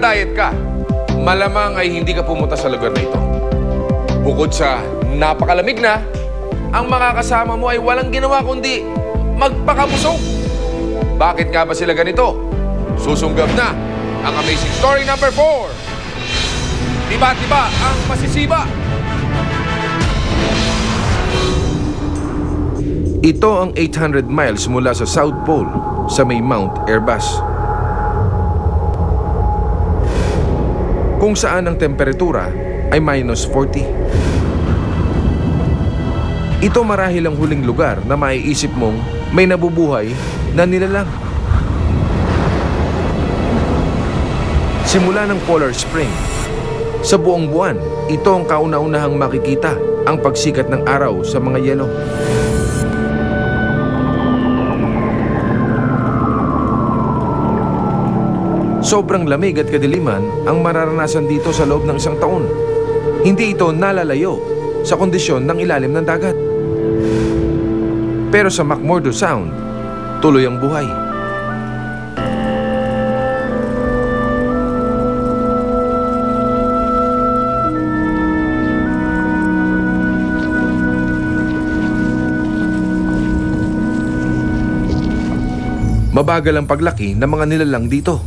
nagda-diet ka, malamang ay hindi ka pumunta sa lugar na ito. Bukod sa napakalamig na, ang mga kasama mo ay walang ginawa kundi magpakabusog. Bakit nga ba sila ganito? Susunggab na ang amazing story number 4. Diba ang masisiba? Ito ang 800 miles mula sa South Pole sa may Mount Airbus, kung saan ang temperatura ay minus 40. Ito marahil ang huling lugar na maiisip mong may nabubuhay na nilalang. Simula ng Polar Spring, sa buong buwan, ito ang kauna-unahang makikita ang pagsikat ng araw sa mga yelo. Sobrang lamig at kadiliman ang mararanasan dito sa loob ng isang taon. Hindi ito nalalayo sa kondisyon ng ilalim ng dagat. Pero sa McMurdo Sound, tuloy ang buhay. Mabagal ang paglaki ng mga nilalang dito.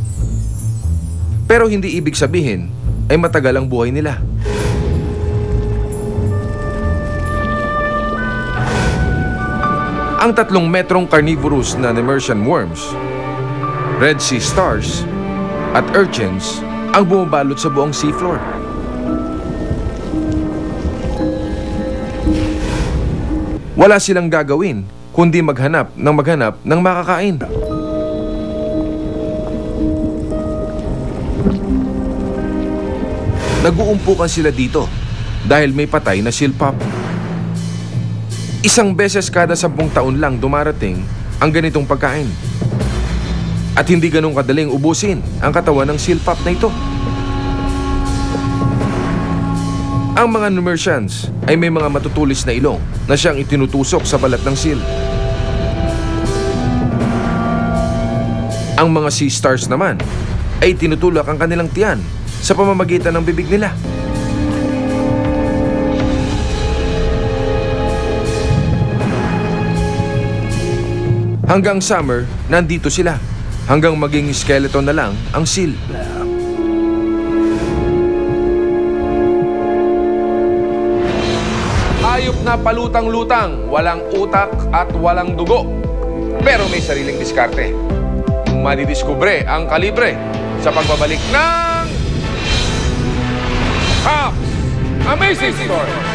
Pero hindi ibig sabihin ay matagal ang buhay nila. Ang 3 metrong carnivorous na Nemersian worms, Red Sea stars at urchins ang bumabalot sa buong seafloor. Wala silang gagawin kundi maghanap ng makakain. Nag-uumpukan sila dito dahil may patay na seal pup. Isang beses kada 10 taon lang dumarating ang ganitong pagkain. At hindi ganun kadaling ubusin ang katawan ng seal pup na ito. Ang mga Nemersians ay may mga matutulis na ilong na siyang itinutusok sa balat ng seal. Ang mga sea stars naman ay tinutulak ang kanilang tiyan sa pamamagitan ng bibig nila. Hanggang summer, nandito sila. Hanggang maging skeleton na lang ang seal. Hayop na palutang-lutang, walang utak at walang dugo. Pero may sariling diskarte. Madidiskubre ang kalibre sa pagbabalik ng Pops Amazing Story.